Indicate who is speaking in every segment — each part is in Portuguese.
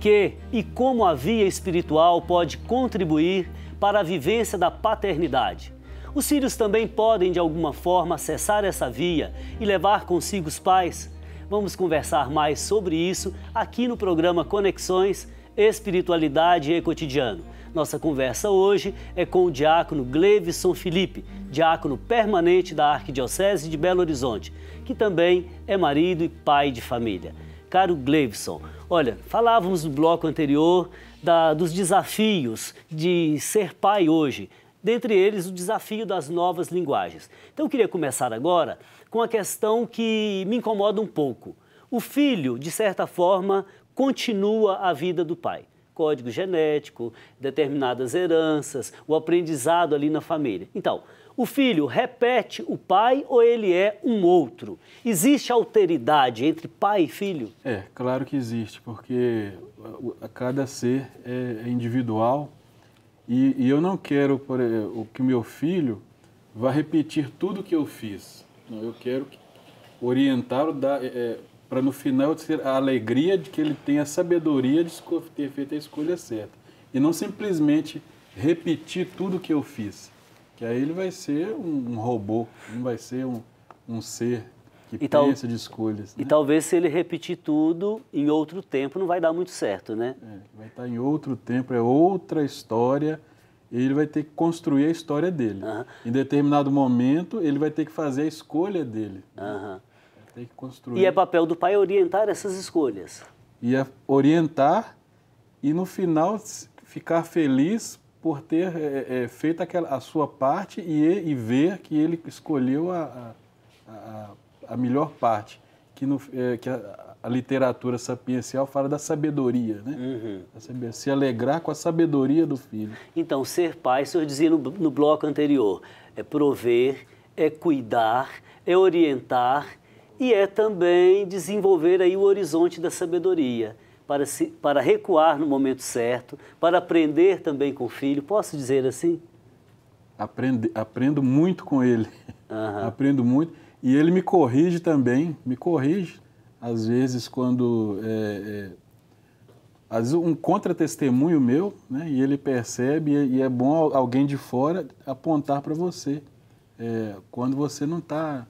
Speaker 1: que e como a via espiritual pode contribuir para a vivência da paternidade. Os filhos também podem, de alguma forma, acessar essa via e levar consigo os pais? Vamos conversar mais sobre isso aqui no programa Conexões, Espiritualidade e Cotidiano. Nossa conversa hoje é com o diácono Gleivson Felipe, diácono permanente da Arquidiocese de Belo Horizonte, que também é marido e pai de família. Caro Gleivson, olha, falávamos no bloco anterior dos desafios de ser pai hoje, dentre eles o desafio das novas linguagens. Então eu queria começar agora com a questão que me incomoda um pouco. O filho, de certa forma, continua a vida do pai. Código genético, determinadas heranças, o aprendizado ali na família. Então, o filho repete o pai ou ele é um outro? Existe alteridade entre pai e filho?
Speaker 2: Claro que existe, porque cada ser é individual e eu não quero que o meu filho vá repetir tudo que eu fiz. Eu quero orientá-lo para no final ter a alegria de que ele tenha a sabedoria de ter feito a escolha certa. E não simplesmente repetir tudo que eu fiz. Que aí ele vai ser um robô, não vai ser um ser que pensa de escolhas.
Speaker 1: Né? E talvez se ele repetir tudo em outro tempo não vai dar muito certo, né?
Speaker 2: Vai estar em outro tempo, é outra história, e ele vai ter que construir a história dele. Em determinado momento, ele vai ter que fazer a escolha dele. Vai ter que construir.
Speaker 1: E é papel do pai orientar essas escolhas.
Speaker 2: E orientar e no final ficar feliz por ter feito a sua parte e ver que ele escolheu a melhor parte, que a literatura sapiencial fala da sabedoria, né? Se alegrar com a sabedoria do filho.
Speaker 1: Então, ser pai, o senhor dizia no bloco anterior, é prover, é cuidar, é orientar e é também desenvolver aí o horizonte da sabedoria. Para recuar no momento certo, para aprender também com o filho, posso dizer assim?
Speaker 2: Aprendo muito com ele, aprendo muito, e ele me corrige também, às vezes quando, às vezes um contra-testemunho meu, né, e ele percebe, e é bom alguém de fora apontar para você, quando você não está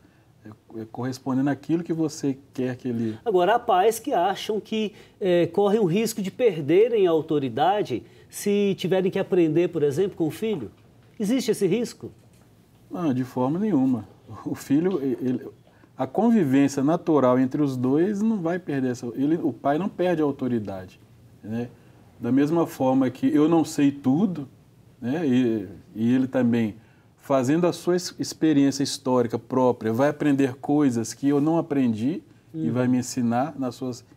Speaker 2: correspondendo àquilo que você quer que ele...
Speaker 1: Agora, há pais que acham que correm o risco de perderem a autoridade se tiverem que aprender, por exemplo, com o filho. Existe esse risco?
Speaker 2: Não, de forma nenhuma. O filho, a convivência natural entre os dois não vai perder o pai não perde a autoridade, né? Da mesma forma que eu não sei tudo, né? E ele também... fazendo a sua experiência histórica própria, vai aprender coisas que eu não aprendi e vai me ensinar,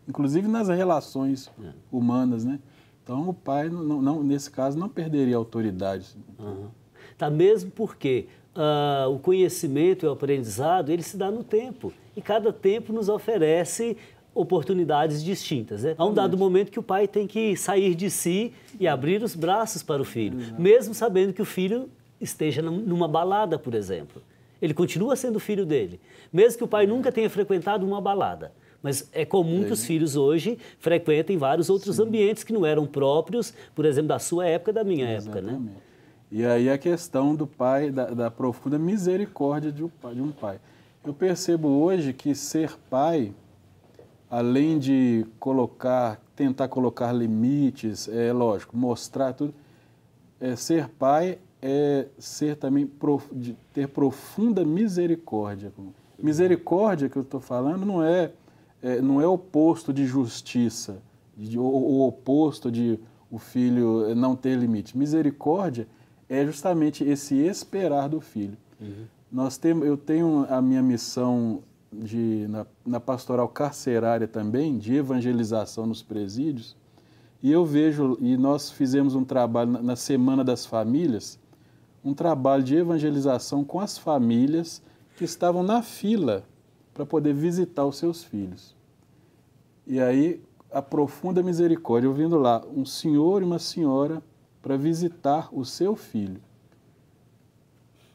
Speaker 2: inclusive nas relações humanas, né? Então, o pai, nesse caso, não perderia a autoridade.
Speaker 1: Tá, mesmo porque o conhecimento e o aprendizado, ele se dá no tempo. E cada tempo nos oferece oportunidades distintas, né? Há um dado momento que o pai tem que sair de si e abrir os braços para o filho, mesmo sabendo que o filho esteja numa balada, por exemplo. Ele continua sendo filho dele, mesmo que o pai nunca tenha frequentado uma balada. Mas é comum que os filhos hoje frequentem vários outros ambientes que não eram próprios, por exemplo, da sua época, da minha época, né?
Speaker 2: E aí a questão do pai, da profunda misericórdia de um pai. Eu percebo hoje que ser pai, além de tentar colocar limites, lógico, mostrar tudo, ser pai ter profunda misericórdia. Misericórdia que eu estou falando não é oposto de justiça, o oposto de o filho não ter limite. Misericórdia é justamente esse esperar do filho. Eu tenho a minha missão na pastoral carcerária também, de evangelização nos presídios, e nós fizemos um trabalho na Semana das Famílias, um trabalho de evangelização com as famílias que estavam na fila para poder visitar os seus filhos. E aí, a profunda misericórdia, eu vindo lá, um senhor e uma senhora para visitar o seu filho.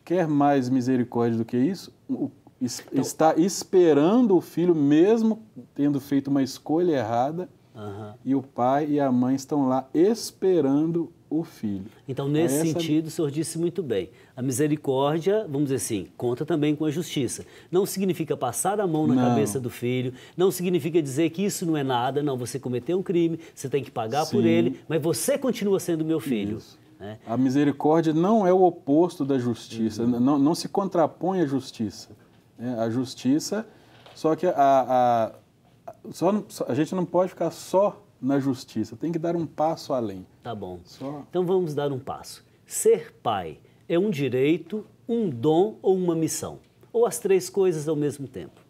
Speaker 2: Quer mais misericórdia do que isso? Está esperando o filho, mesmo tendo feito uma escolha errada, e o pai e a mãe estão lá esperando o filho.
Speaker 1: Então, nesse sentido, o senhor disse muito bem. A misericórdia, vamos dizer assim, conta também com a justiça. Não significa passar a mão na cabeça do filho, não significa dizer que isso não é nada, não, você cometeu um crime, você tem que pagar por ele, mas você continua sendo meu filho. Né?
Speaker 2: A misericórdia não é o oposto da justiça, não se contrapõe à justiça. Né? A justiça, só que a gente não pode ficar só na justiça, tem que dar um passo além.
Speaker 1: Tá bom. Então vamos dar um passo. Ser pai é um direito, um dom ou uma missão? Ou as três coisas ao mesmo tempo?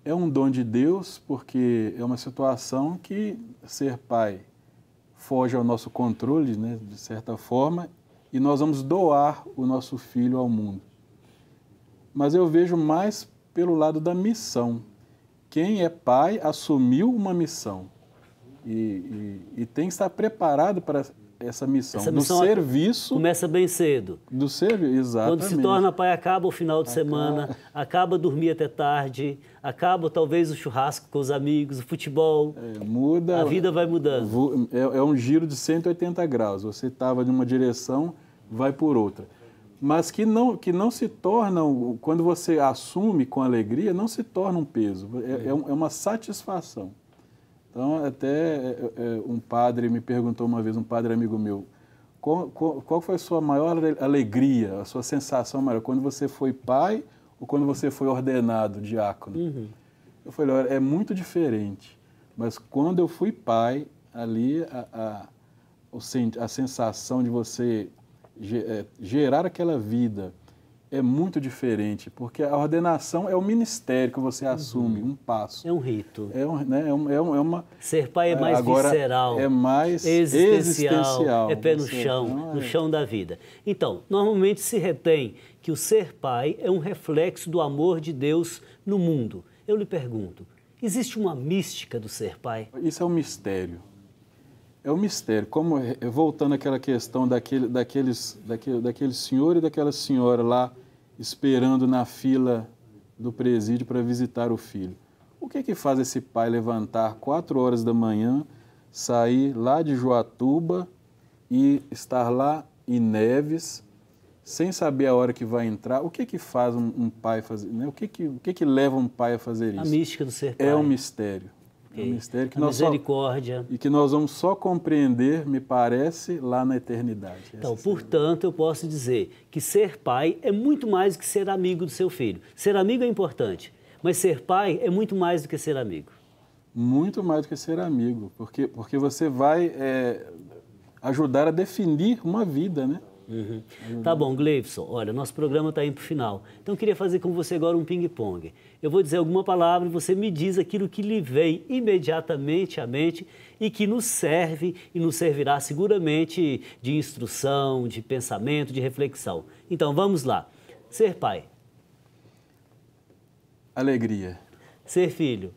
Speaker 2: É um dom de Deus, porque é uma situação que ser pai foge ao nosso controle, né, de certa forma, e nós vamos doar o nosso filho ao mundo. Mas eu vejo mais pelo lado da missão. Quem é pai assumiu uma missão e tem que estar preparado para essa missão.
Speaker 1: Essa missão
Speaker 2: do serviço...
Speaker 1: Começa bem cedo.
Speaker 2: Do serviço, exatamente.
Speaker 1: Quando se torna pai, acaba o final de semana, acaba dormir até tarde, acaba talvez o churrasco com os amigos, o futebol.
Speaker 2: Muda.
Speaker 1: A vida vai mudando.
Speaker 2: É um giro de 180 graus. Você estava de uma direção, vai por outra. Mas que não se torna, quando você assume com alegria, não se torna um peso, é uma satisfação. Então, até um padre me perguntou uma vez, um padre amigo meu, qual foi a sua maior alegria, a sua sensação maior, quando você foi pai ou quando você foi ordenado diácono? Eu falei, olha, é muito diferente, mas quando eu fui pai, ali a sensação de você gerar aquela vida é muito diferente, porque a ordenação é o ministério que você assume, um passo.
Speaker 1: É um rito.
Speaker 2: É uma...
Speaker 1: Ser pai é mais
Speaker 2: agora,
Speaker 1: visceral,
Speaker 2: é mais
Speaker 1: existencial, é pé no chão, no chão da vida. Então, normalmente se retém que o ser pai é um reflexo do amor de Deus no mundo. Eu lhe pergunto, existe uma mística do ser pai?
Speaker 2: Isso é um mistério. É um mistério, como voltando àquela questão daquele senhor e daquela senhora lá esperando na fila do presídio para visitar o filho. O que faz esse pai levantar 4 horas da manhã, sair lá de Joatuba e estar lá em Neves, sem saber a hora que vai entrar? O que faz um pai fazer? Né? O que leva um pai a fazer isso?
Speaker 1: A mística do ser pai.
Speaker 2: É um mistério. É um mistério que
Speaker 1: misericórdia.
Speaker 2: E que nós vamos só compreender, me parece, lá na eternidade.
Speaker 1: Então, portanto, eu posso dizer que ser pai é muito mais do que ser amigo do seu filho. Ser amigo é importante, mas ser pai é muito mais do que ser amigo.
Speaker 2: Muito mais do que ser amigo, porque você vai ajudar a definir uma vida, né?
Speaker 1: Tá bom, Gleivson, olha, nosso programa está indo para o final. Então, eu queria fazer com você agora um ping-pong. Eu vou dizer alguma palavra e você me diz aquilo que lhe vem imediatamente à mente e que nos serve e nos servirá seguramente de instrução, de pensamento, de reflexão. Então, vamos lá. Ser pai.
Speaker 2: Alegria.
Speaker 1: Ser filho.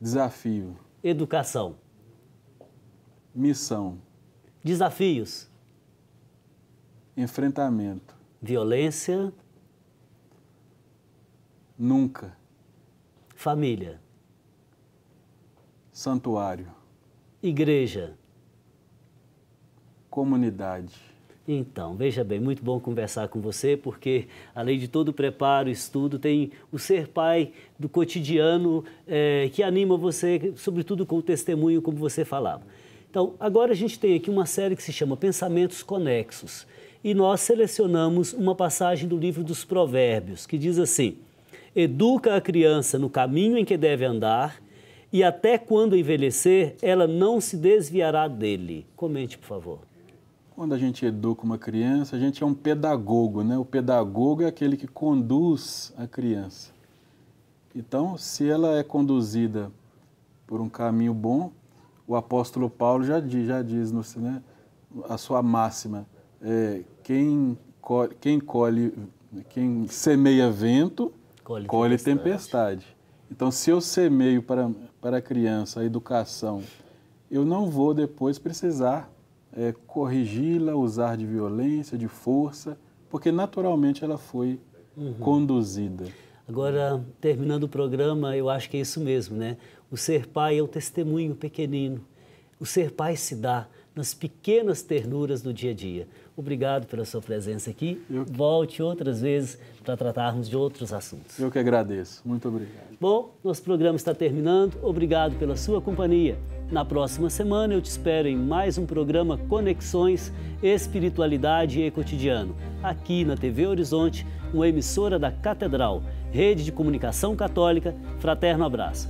Speaker 2: Desafio.
Speaker 1: Educação.
Speaker 2: Missão.
Speaker 1: Desafios.
Speaker 2: Enfrentamento.
Speaker 1: Violência.
Speaker 2: Nunca.
Speaker 1: Família.
Speaker 2: Santuário.
Speaker 1: Igreja.
Speaker 2: Comunidade.
Speaker 1: Então, veja bem, muito bom conversar com você, porque além de todo o preparo, estudo, tem o ser pai do cotidiano que anima você, sobretudo com o testemunho, como você falava. Então, agora a gente tem aqui uma série que se chama Pensamentos Conexos. E nós selecionamos uma passagem do livro dos Provérbios, que diz assim: educa a criança no caminho em que deve andar, e até quando envelhecer, ela não se desviará dele. Comente, por favor.
Speaker 2: Quando a gente educa uma criança, a gente é um pedagogo, né? O pedagogo é aquele que conduz a criança. Então, se ela é conduzida por um caminho bom, o apóstolo Paulo já diz, né, a sua máxima, quem semeia vento, colhe tempestade. Então, se eu semeio para a criança a educação, eu não vou depois precisar corrigi-la, usar de violência, de força, porque naturalmente ela foi conduzida.
Speaker 1: Agora, terminando o programa, eu acho que é isso mesmo, né? O ser pai é um testemunho pequenino. O ser pai se dá nas pequenas ternuras do dia a dia. Obrigado pela sua presença aqui. Volte outras vezes para tratarmos de outros assuntos.
Speaker 2: Eu que agradeço. Muito obrigado.
Speaker 1: Bom, nosso programa está terminando. Obrigado pela sua companhia. Na próxima semana eu te espero em mais um programa Conexões, Espiritualidade e Cotidiano, aqui na TV Horizonte, uma emissora da Catedral, Rede de Comunicação Católica. Fraterno abraço.